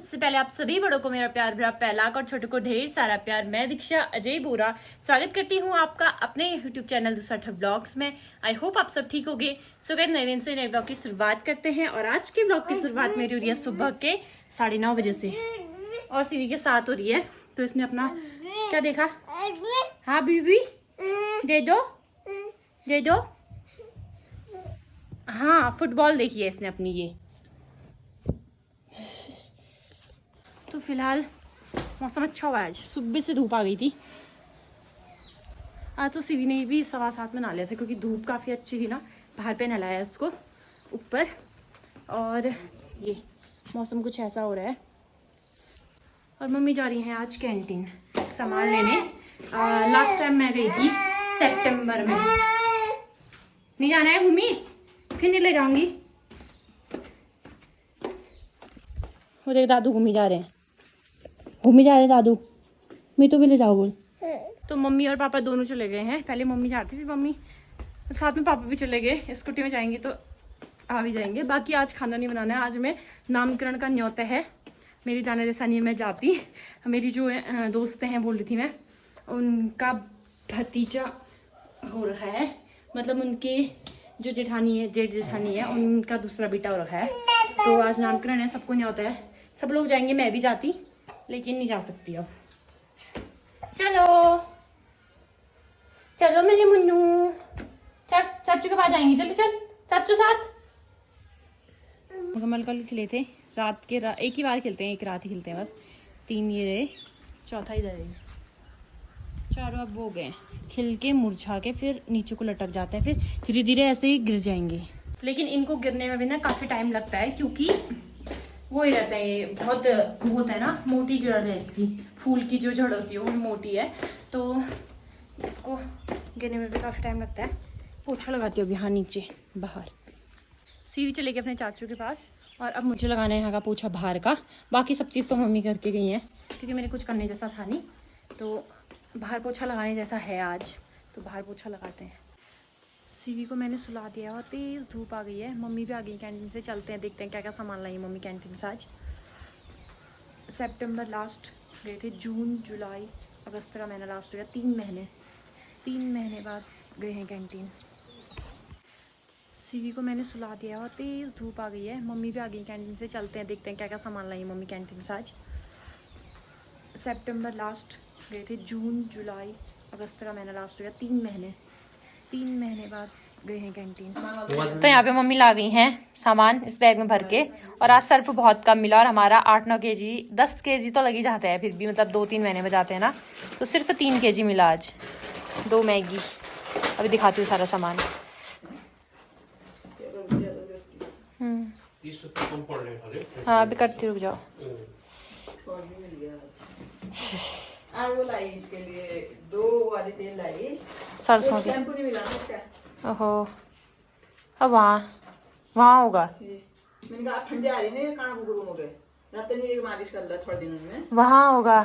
सबसे पहले आप सभी बड़ों को मेरा प्यार भरा पहलाक और छोटों को ढेर सारा प्यार। मैं दीक्षा अजय बोरा स्वागत करती हूँ आपका अपने YouTube चैनल दूसरा ब्लॉग्स में। आई होप आप सब ठीक होगे। सो गाइस नए दिन से नए ब्लॉग की शुरुआत करते हैं और आज के ब्लॉग की शुरुआत मेरी हो रही है सुबह के 9:30 बजे से और सीवी के साथ हो रही है। तो इसने अपना क्या देखा? हाँ बीबी दे दो दे दो। हाँ फुटबॉल देखी है इसने अपनी ये। तो फिलहाल मौसम अच्छा हुआ है। आज सुबह से धूप आ गई थी। आज तो सीवी ने भी 7:15 में नहा लिया था क्योंकि धूप काफ़ी अच्छी थी ना। बाहर पे नहलाया उसको ऊपर। और ये मौसम कुछ ऐसा हो रहा है। और मम्मी जा रही हैं आज कैंटीन सामान लेने। लास्ट टाइम मैं गई थी सितंबर में। नहीं जाना है भूमि? फिर नहीं ले जाऊंगी। वो देख दादू घूमी जा रहे हैं। घूमी जा रहे हैं दादू। मैं तो भी ले जाओ बोल। तो मम्मी और पापा दोनों चले गए हैं। पहले मम्मी जाती थी, मम्मी साथ में पापा भी चले गए। स्कूटी में जाएंगे तो आ भी जाएंगे। बाकी आज खाना नहीं बनाना है। आज मैं नामकरण का न्योता है। मेरी जाने जैसा नहीं है मैं जाती। मेरी जो दोस्त हैं बोल रही थी मैं, उनका भतीजा हो रखा है। मतलब उनके जो जेठानी है, जेठ जेठानी है, उनका दूसरा बेटा हो रखा है। तो आज नामकरण है, सबको न्योता है। सब लोग जाएंगे, मैं भी जाती लेकिन नहीं जा सकती अब। चलो चलो मेरे मुन्नू, चाचू के पास जाएंगे। चल चल चाचू साथ। मुकम्मल कर ले थे रात के एक ही बार खेलते हैं, एक रात ही खेलते हैं बस। 3 ये रहे, चौथा इधर है। चारों अब हो गए खिल के मुरझा के फिर नीचे को लटक जाते हैं। फिर धीरे धीरे ऐसे ही गिर जाएंगे। लेकिन इनको गिरने में भी ना काफी टाइम लगता है क्योंकि वो ही रहता है, ये बहुत होता है ना, मोटी जड़ है इसकी। फूल की जो जड़ होती है वो मोटी है, तो इसको गिरने में भी काफ़ी टाइम लगता है। पोछा लगाती हूँ अभी यहाँ नीचे बाहर। सीवी चले गए अपने चाचू के पास और अब मुझे लगाना है यहाँ का पोछा बाहर का। बाकी सब चीज़ तो मम्मी करके गई हैं क्योंकि मैंने कुछ करने जैसा था नहीं। तो बाहर पोछा लगाने जैसा है आज, तो बाहर पोछा लगाते हैं। सीवी को मैंने सुला दिया और तेज़ धूप आ गई है। मम्मी भी आ गई कैंटीन से। चलते हैं देखते हैं क्या क्या सामान लाई मम्मी कैंटीन से आज। सितंबर लास्ट गए थे, जून जुलाई अगस्त का महीना लास्ट हो गया। 3 महीने बाद गए हैं कैंटीन। सीवी को मैंने सुला दिया और तेज़ धूप आ गई है। मम्मी भी आ गई कैंटीन से। चलते हैं देखते हैं क्या क्या सामान लाई मम्मी कैंटीन से आज। सितंबर लास्ट गए थे, जून जुलाई अगस्त का महीना लास्ट हो गया। 3 महीने बाद गए हैं कैंटीन। तो यहाँ पे मम्मी ला गई हैं सामान इस बैग में भर के। और आज सर्फ बहुत कम मिला और हमारा 8-9 केजी 10 केजी तो लगी जाते हैं फिर भी, मतलब 2-3 महीने में जाते हैं ना। तो सिर्फ 3 केजी मिला आज। 2 मैगी। अभी दिखाती हूँ सारा सामान। हाँ अभी करती रुक जाओ। इसके लिए 2 वाली तेल लाई। सरसों की। शैम्पू नहीं मिला क्या? ओहो अब वहाँ होगा। मैंने कहा ठंडी आ रही है, कान बुगुर हो गए। रात नहीं एक मालिश कर ला थोड़े दिनों में। वहाँ होगा,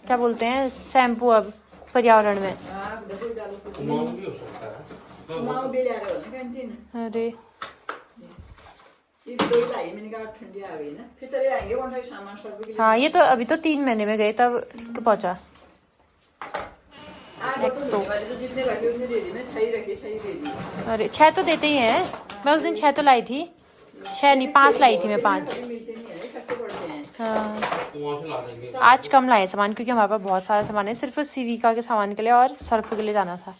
क्या बोलते हैं शैम्पू अब पर्यावरण में। हाँ देखो चालू भी हो सकता है। माँ भी ले रहे हो कैंटीन। अरे ये 2 लाई, मैंने कहा ठंडी आ गई ना, फिर चले आएंगे कौन सा सामान सब के लिए। हाँ ये तो अभी तो 3 महीने में गए तब पहुँचा। तो जितने रखे उतने दे दी ना, 6 रखे 6 दे दी। अरे 6 तो देते ही हैं। मैं उस दिन 6 तो लाई थी। 6 नहीं 5 लाई थी मैं, 5। हाँ आज कम लाए सामान क्योंकि हमारे पास बहुत सारा सामान है। सिर्फ सीविका के सामान के लिए और सर्फ के लिए जाना था।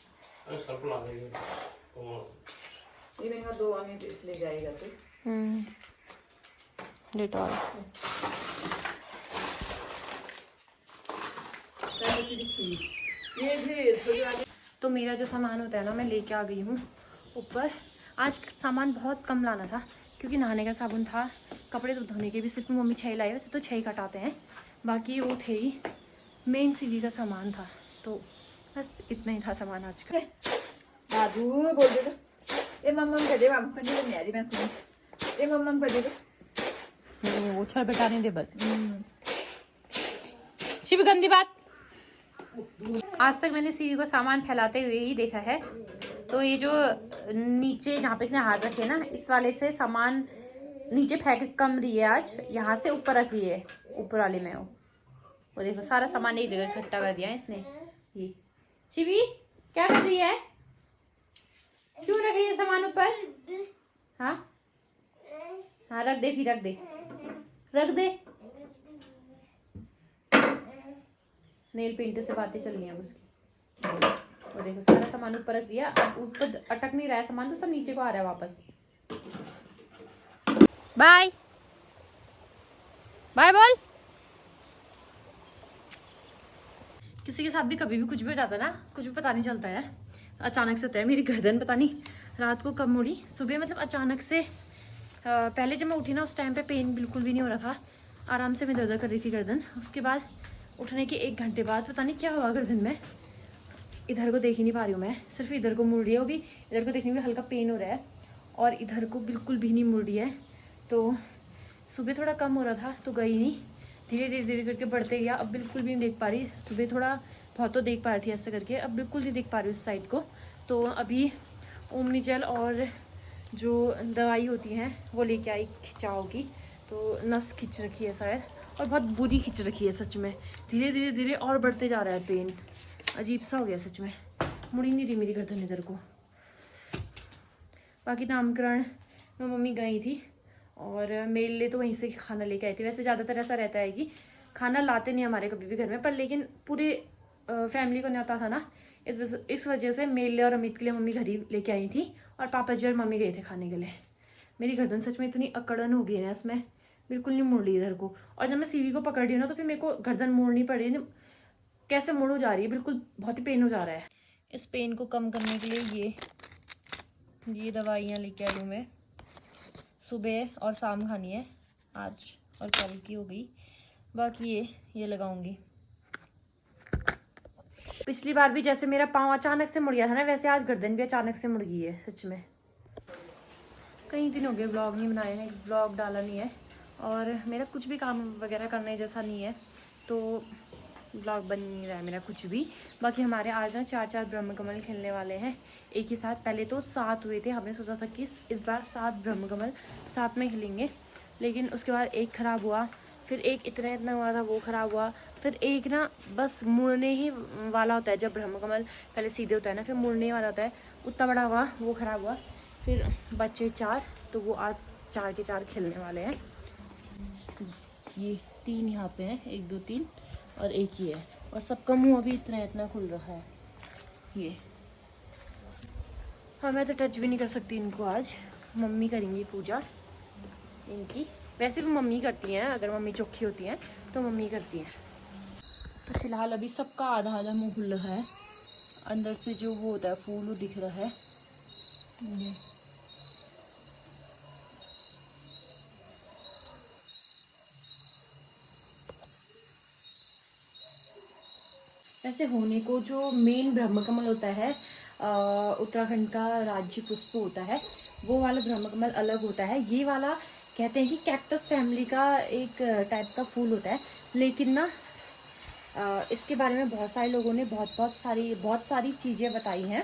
ले जाएगा डेटॉल। तो मेरा जो सामान होता है ना, मैं लेके आ गई हूँ ऊपर। आज सामान बहुत कम लाना था क्योंकि नहाने का साबुन था, कपड़े तो धोने के भी सिर्फ मम्मी 6 लाई। वैसे तो 6 ही कटाते हैं, बाकी वो थे ही। मेन सीवी का सामान था, तो बस इतना ही था सामान आज का। दादू बोल दे ए मम्मा कर दे, मम्मा कर दे मेरी मैं सुन ए मम्मा कर दे। नहीं वो छड़ बैठाने दे बस। शिव गंदी बात। आज तक मैंने सीवी को सामान फैलाते हुए ही देखा है। तो ये जो नीचे जहाँ पे इसने हाथ रखे ना, इस वाले से सामान नीचे फेंक कम रही है आज, यहाँ से ऊपर रख रही है, ऊपर वाले में वो देखो सारा सामान एक जगह इकट्ठा कर दिया है इसने। ये शिवी क्या कर रही है, क्यों रख रही है सामान ऊपर? हाँ हाँ रख दे, फिर रख दे, रख दे। नेल पेंटर से बातें चल रही हैं उसकी। वो देखो सारा सामान ऊपर रख दिया, अब ऊपर अटक नहीं रहा है सामान, तो सब नीचे को आ रहा है वापस। बाय बाय बोल। किसी के साथ भी कभी भी कुछ भी हो जाता है ना, कुछ भी पता नहीं चलता है, अचानक से होता है। मेरी गर्दन पता नहीं रात को कब मुड़ी, सुबह मतलब अचानक से पहले जब मैं उठी ना उस टाइम पे पेन बिल्कुल भी नहीं हो रहा था, आराम से मैं दर्द कर रही थी गर्दन। उसके बाद उठने के 1 घंटे बाद पता नहीं क्या हुआ गर्दन में, इधर को देख ही नहीं पा रही हूँ मैं, सिर्फ इधर को मुड़ रही है, वो भी इधर को देखने में हल्का पेन हो रहा है और इधर को बिल्कुल भी नहीं मुड़ रही है। तो सुबह थोड़ा कम हो रहा था तो गई नहीं, धीरे धीरे धीरे करके बढ़ते गया, अब बिल्कुल भी नहीं देख पा रही। सुबह थोड़ा बहुत तो देख पा रही थी ऐसे करके, अब बिल्कुल नहीं देख पा रही उस साइड को। तो अभी ओमनीजेल और जो दवाई होती हैं वो लेके आई खिंचाव की, तो नस खिंच रखी है शायद, और बहुत बुरी खिंच रखी है सच में, धीरे धीरे धीरे और बढ़ते जा रहा है पेन, अजीब सा हो गया सच में, मुड़ी नहीं रही मेरी गर्दन इधर को। बाकी नामकरण में मम्मी गई थी और मेरे लिए तो वहीं से खाना लेके आई थी। वैसे ज़्यादातर ऐसा रहता है कि खाना लाते नहीं हमारे कभी भी घर में, पर लेकिन पूरे फैमिली को न्योता था ना, इस वजह से मेरे लिए और अमित के लिए मम्मी घर ही लेके आई थी, और पापा जी और मम्मी गए थे खाने के लिए। मेरी गर्दन सच में इतनी अकड़न हो गई है ना इसमें, बिल्कुल नहीं मुड़ रही इधर को, और जब मैं सीवी को पकड़ रही हूँ ना तो फिर मेरे को गर्दन मोड़नी पड़ रही है, कैसे मुड़ हो जा रही है, बिल्कुल बहुत ही पेन हो जा रहा है। इस पेन को कम करने के लिए ये दवाइयाँ लेके आई हूँ मैं, सुबह और शाम खानी है, आज और कल की हो गई, बाकी ये लगाऊंगी। पिछली बार भी जैसे मेरा पाँव अचानक से मुड़ गया था ना, वैसे आज गर्दन भी अचानक से मुड़ गई है सच में। कई दिन हो गए व्लॉग नहीं बनाए हैं, व्लॉग डाला नहीं है, और मेरा कुछ भी काम वगैरह करने जैसा नहीं है, तो व्लॉग बन नहीं रहा है मेरा कुछ भी। बाकी हमारे आज ना 4 ब्रह्मकमल खिलने वाले हैं एक ही साथ। पहले तो 7 हुए थे, हमने सोचा था कि इस बार 7 ब्रह्मकमल साथ में खिलेंगे, लेकिन उसके बाद एक ख़राब हुआ, फिर एक इतना हुआ था वो ख़राब हुआ, फिर एक ना बस मुड़ने ही वाला होता है, जब ब्रह्मकमल पहले सीधे होता है ना, फिर मुड़ने वाला होता है, उतना बड़ा हुआ वो ख़राब हुआ। फिर बच्चे 4, तो वो आज 4 के 4 खिलने वाले हैं। ये 3 यहाँ पे हैं, 1 2 3 और एक ही है, और सबका मुंह अभी इतना खुल रहा है ये। हाँ मैं तो टच भी नहीं कर सकती इनको, आज मम्मी करेंगी पूजा इनकी, वैसे भी मम्मी करती हैं, अगर मम्मी चौखी होती हैं तो मम्मी करती हैं। तो फिलहाल अभी सबका आधा आधा मुंह खुल रहा है, अंदर से जो वो होता है फूल वो दिख रहा है ये। वैसे होने को जो मेन ब्रह्मकमल होता है, उत्तराखंड का राज्य पुष्प होता है, वो वाला ब्रह्मकमल अलग होता है। ये वाला कहते हैं कि कैक्टस फैमिली का एक टाइप का फूल होता है, लेकिन ना इसके बारे में बहुत सारे लोगों ने बहुत सारी चीज़ें बताई हैं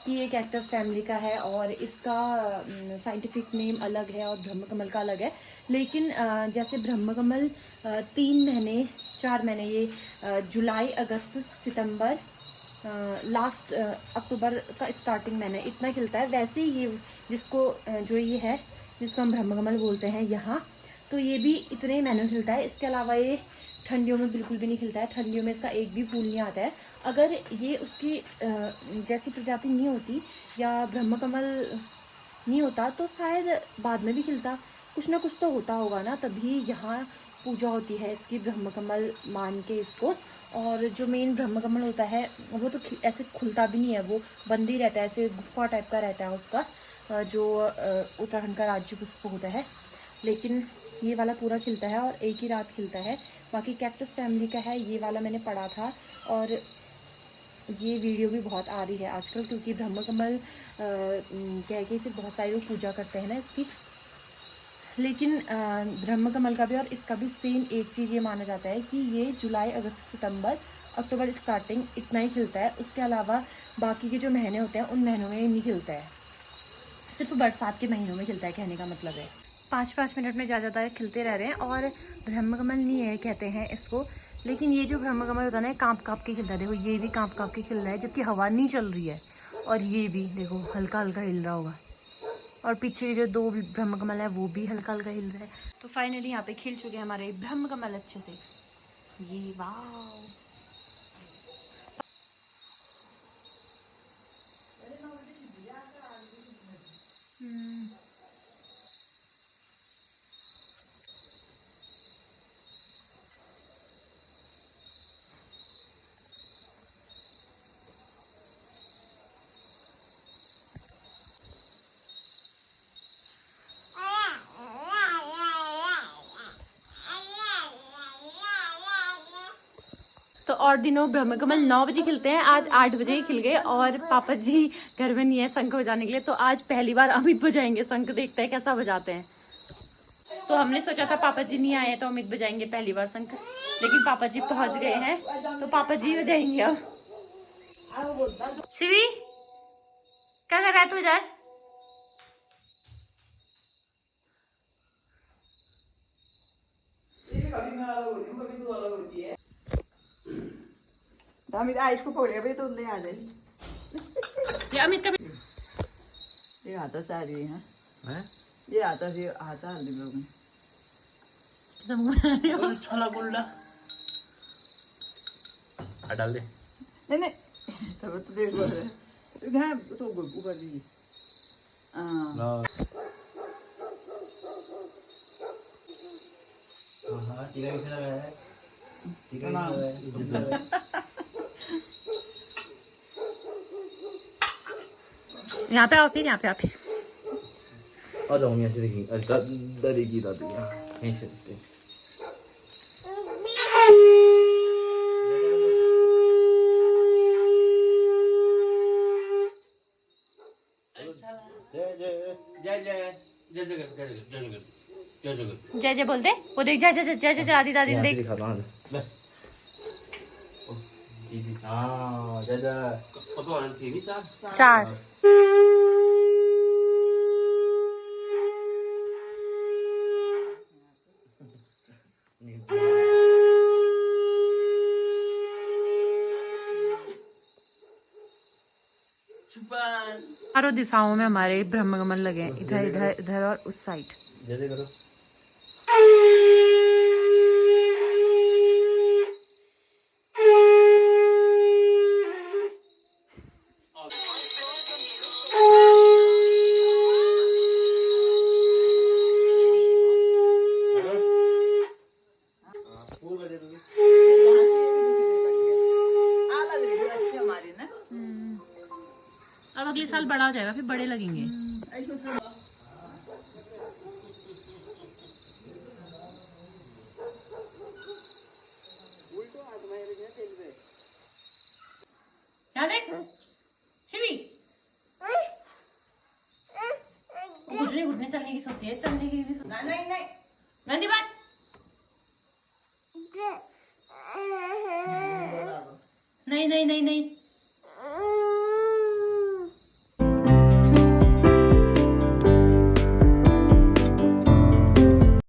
कि ये कैक्टस फैमिली का है, और इसका साइंटिफिक नेम अलग है और ब्रह्मकमल का अलग है। लेकिन जैसे ब्रह्मकमल 3 महीने 4 महीने, ये जुलाई अगस्त सितंबर लास्ट अक्टूबर का स्टार्टिंग महीना इतना खिलता है, वैसे ही ये जिसको जो ये है जिसको हम ब्रह्मकमल बोलते हैं यहाँ, तो ये भी इतने ही महीनों खिलता है। इसके अलावा ये ठंडियों में बिल्कुल भी नहीं खिलता है, ठंडियों में इसका एक भी फूल नहीं आता है। अगर ये उसकी जैसी प्रजाति नहीं होती या ब्रह्मकमल नहीं होता तो शायद बाद में भी खिलता, कुछ ना कुछ तो होता होगा ना, तभी यहाँ पूजा होती है इसकी ब्रह्मकमल मान के इसको। और जो मेन ब्रह्मकमल होता है वो तो ऐसे खुलता भी नहीं है, वो बंद ही रहता है, ऐसे गुफा टाइप का रहता है उसका, जो उत्तराखंड का राज्य पुष्प होता है। लेकिन ये वाला पूरा खिलता है और एक ही रात खिलता है। बाकी कैक्टस फैमिली का है ये वाला, मैंने पढ़ा था, और ये वीडियो भी बहुत आ रही है आजकल, क्योंकि ब्रह्मकमल कह के फिर बहुत सारे लोग पूजा करते हैं ना इसकी। लेकिन ब्रह्मकमल का भी और इसका भी सेम एक चीज़ ये माना जाता है कि ये जुलाई अगस्त सितंबर अक्टूबर स्टार्टिंग इतना ही खिलता है, उसके अलावा बाकी के जो महीने होते हैं उन महीनों में नहीं खिलता है, सिर्फ बरसात के महीनों में खिलता है, कहने का मतलब है। 5-5 मिनट में ज़्यादा खिलते रह रहे हैं। और ब्रह्मकमल नहीं है कहते हैं इसको, लेकिन ये जो ब्रह्मकमल होता है ना, कांप कांप के खिलता है। देखो ये भी कांप कांप के खिल रहा है, जबकि हवा नहीं चल रही है। और ये भी देखो हल्का हल्का हिल रहा होगा। और पीछे जो 2 ब्रह्मकमल है वो भी हल्का हल्का हिल रहा है। तो फाइनली यहाँ पे खिल चुके हैं हमारे ब्रह्मकमल अच्छे से। ये वाह। तो और दिनों ब्रह्मकमल 9 बजे खिलते हैं, आज 8 बजे ही खिल गए। और पापा जी घर में नहीं है शंख बजाने के लिए, तो आज पहली बार अमित बजाएंगे शंख। देखते हैं कैसा बजाते हैं। तो हमने सोचा था पापा जी नहीं आए तो अमित बजाएंगे पहली बार शंख, लेकिन पापा जी पहुंच गए हैं तो पापा जी बजाएंगे अब। शिवी क्या कर रहा है तू इधर? अमित आयुष को पकड़ेगा भाई तो ले आ जाए। ये अमित का ये आता सारी है हैं? ये आता फिर आता हल्दी लोग छोला गुल्ला डाल दे। नहीं नहीं तब तो देखो हाँ तो ऊपर दी हाँ टीका कैसे लगाया है? टीका कैसे लगाया है? यहाँ पे आओ, फिर यहाँ पे आओ फिर। आ जाओ यहाँ से देखिए। डरेगी दादी यहीं से देखते हैं। जय जय बोल दे। वो देख जय जय जय जय जय दादी दादी यहाँ से देख। दिखाता हूँ। हाँ जय जय 4 चारों दिशाओं में हमारे ब्रह्मकमल लगे हैं, इधर इधर इधर और उस साइड। जैसे करो। अब अगले साल बड़ा हो जाएगा, फिर बड़े लगेंगे। यहाँ देख शिवी, घुटने घुटने चलने की सोचती है, चलने की भी सोचती है। नहीं नहीं गंदी बात। नहीं नहीं नहीं नहीं